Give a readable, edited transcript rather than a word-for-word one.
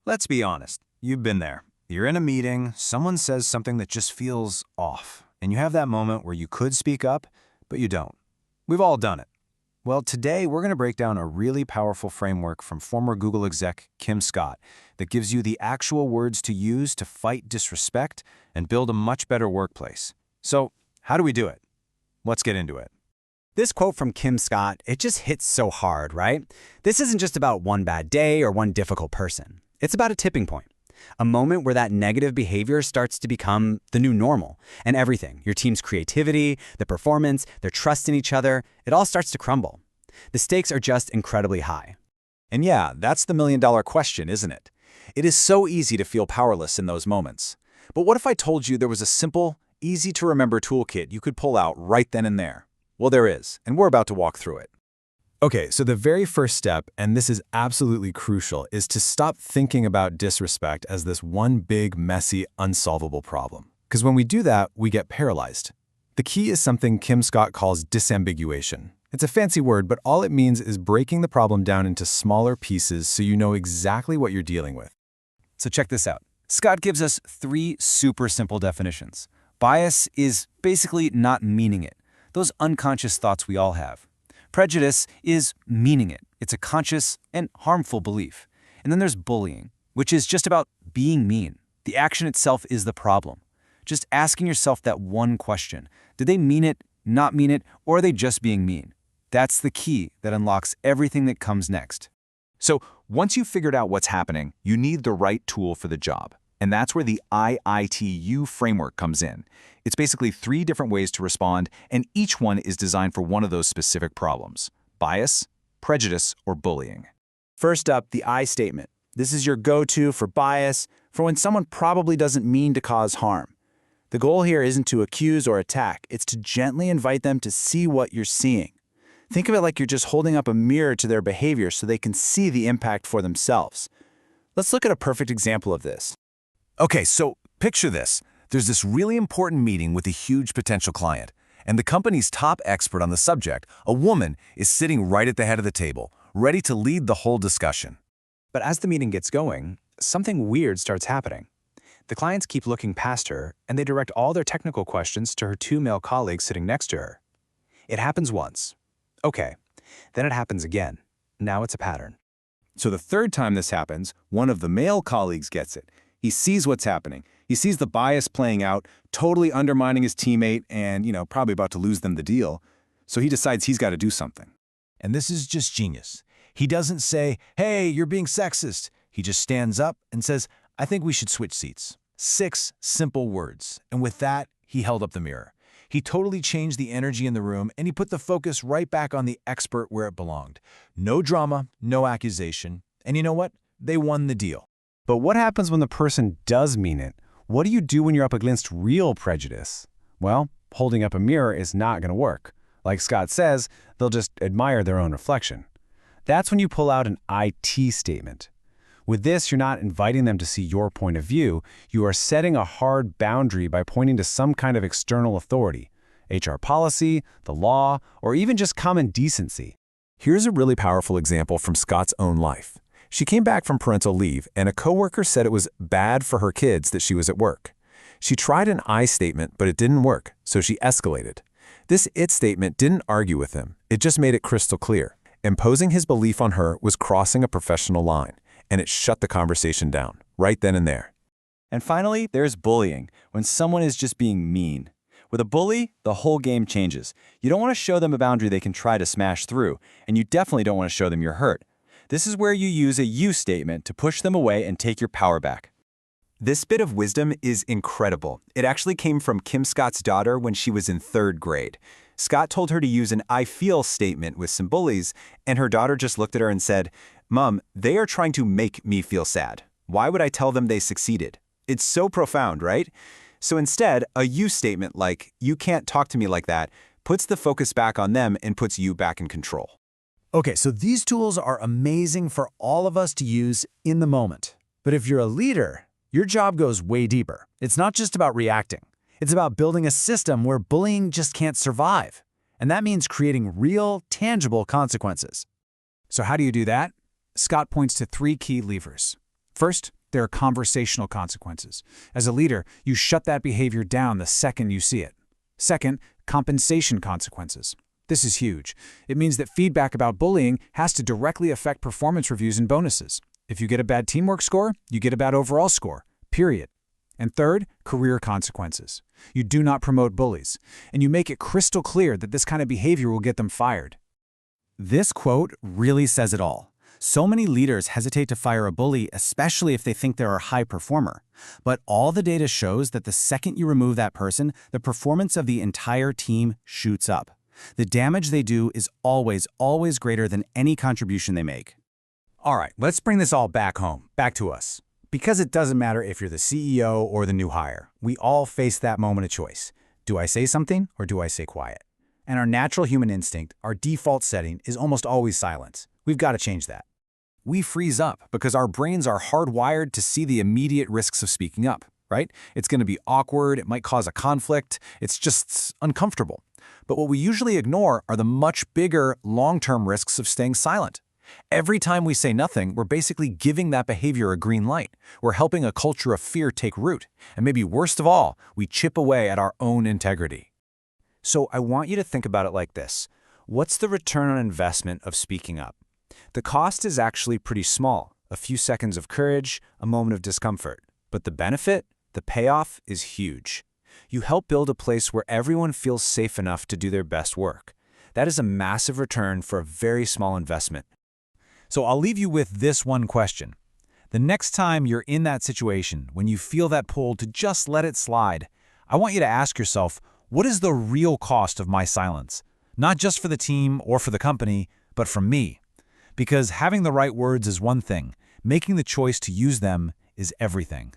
Let's be honest, you've been there. You're in a meeting, someone says something that just feels off, and you have that moment where you could speak up, but you don't. We've all done it. Well, today we're going to break down a really powerful framework from former Google exec Kim Scott that gives you the actual words to use to fight disrespect and build a much better workplace. So, how do we do it? Let's get into it. This quote from Kim Scott, it just hits so hard, right? This isn't just about one bad day or one difficult person. It's about a tipping point. A moment where that negative behavior starts to become the new normal. And everything, your team's creativity, the performance, their trust in each other, it all starts to crumble. The stakes are just incredibly high. And yeah, that's the million-dollar question, isn't it? It is so easy to feel powerless in those moments. But what if I told you there was a simple, easy-to-remember toolkit you could pull out right then and there? Well, there is, and we're about to walk through it. Okay, so the very first step, and this is absolutely crucial, is to stop thinking about disrespect as this one big, messy, unsolvable problem. Because when we do that, we get paralyzed. The key is something Kim Scott calls disambiguation. It's a fancy word, but all it means is breaking the problem down into smaller pieces so you know exactly what you're dealing with. So check this out. Scott gives us 3 super simple definitions. Bias is basically not meaning it. Those unconscious thoughts we all have. Prejudice is meaning it. It's a conscious and harmful belief. And then there's bullying, which is just about being mean. The action itself is the problem. Just asking yourself that one question. Did they mean it, not mean it, or are they just being mean? That's the key that unlocks everything that comes next. So once you've figured out what's happening, you need the right tool for the job. And that's where the IITU framework comes in. It's basically 3 different ways to respond, and each one is designed for one of those specific problems: bias, prejudice, or bullying. First up, the I statement. This is your go-to for bias, for when someone probably doesn't mean to cause harm. The goal here isn't to accuse or attack, it's to gently invite them to see what you're seeing. Think of it like you're just holding up a mirror to their behavior so they can see the impact for themselves. Let's look at a perfect example of this. Okay, so picture this. There's this really important meeting with a huge potential client, and the company's top expert on the subject, a woman, is sitting right at the head of the table, ready to lead the whole discussion. But as the meeting gets going, something weird starts happening. The clients keep looking past her, and they direct all their technical questions to her 2 male colleagues sitting next to her. It happens once. Okay, then it happens again. Now it's a pattern. So the 3rd time this happens, one of the male colleagues gets it. He sees what's happening. He sees the bias playing out, totally undermining his teammate and, probably about to lose them the deal. So he decides he's got to do something. And this is just genius. He doesn't say, "Hey, you're being sexist." He just stands up and says, "I think we should switch seats." 6 simple words. And with that, he held up the mirror. He totally changed the energy in the room, and he put the focus right back on the expert where it belonged. No drama, no accusation. And you know what? They won the deal. But what happens when the person does mean it? What do you do when you're up against real prejudice? Well, holding up a mirror is not going to work. Like Scott says, they'll just admire their own reflection. That's when you pull out an IT statement. With this, you're not inviting them to see your point of view. You are setting a hard boundary by pointing to some kind of external authority, HR policy, the law, or even just common decency. Here's a really powerful example from Scott's own life. She came back from parental leave, and a coworker said it was bad for her kids that she was at work. She tried an I statement, but it didn't work, so she escalated. This it statement didn't argue with him. It just made it crystal clear. Imposing his belief on her was crossing a professional line, and it shut the conversation down, right then and there. And finally, there's bullying, when someone is just being mean. With a bully, the whole game changes. You don't want to show them a boundary they can try to smash through, and you definitely don't want to show them you're hurt. This is where you use a you statement to push them away and take your power back. This bit of wisdom is incredible. It actually came from Kim Scott's daughter when she was in 3rd grade. Scott told her to use an I feel statement with some bullies, and her daughter just looked at her and said, "Mom, they are trying to make me feel sad. Why would I tell them they succeeded?" It's so profound, right? So instead, a you statement like, "You can't talk to me like that," puts the focus back on them and puts you back in control. Okay, so these tools are amazing for all of us to use in the moment. But if you're a leader, your job goes way deeper. It's not just about reacting. It's about building a system where bullying just can't survive. And that means creating real, tangible consequences. So how do you do that? Scott points to 3 key levers. First, there are conversational consequences. As a leader, you shut that behavior down the second you see it. Second, compensation consequences. This is huge. It means that feedback about bullying has to directly affect performance reviews and bonuses. If you get a bad teamwork score, you get a bad overall score, period. And third, career consequences. You do not promote bullies, and you make it crystal clear that this kind of behavior will get them fired. This quote really says it all. So many leaders hesitate to fire a bully, especially if they think they're a high performer. But all the data shows that the second you remove that person, the performance of the entire team shoots up. The damage they do is always greater than any contribution they make. All right, let's bring this all back home, back to us. Because it doesn't matter if you're the CEO or the new hire, we all face that moment of choice. Do I say something or do I stay quiet? And our natural human instinct, our default setting, is almost always silence. We've got to change that. We freeze up because our brains are hardwired to see the immediate risks of speaking up, right? It's going to be awkward, it might cause a conflict, it's just uncomfortable. But what we usually ignore are the much bigger, long-term risks of staying silent. Every time we say nothing, we're basically giving that behavior a green light. We're helping a culture of fear take root. And maybe worst of all, we chip away at our own integrity. So I want you to think about it like this. What's the return on investment of speaking up? The cost is actually pretty small. A few seconds of courage, a moment of discomfort. But the benefit, the payoff, is huge. You help build a place where everyone feels safe enough to do their best work. That is a massive return for a very small investment. So I'll leave you with this one question. The next time you're in that situation, when you feel that pull to just let it slide, I want you to ask yourself, what is the real cost of my silence? Not just for the team or for the company, but for me. Because having the right words is one thing, making the choice to use them is everything.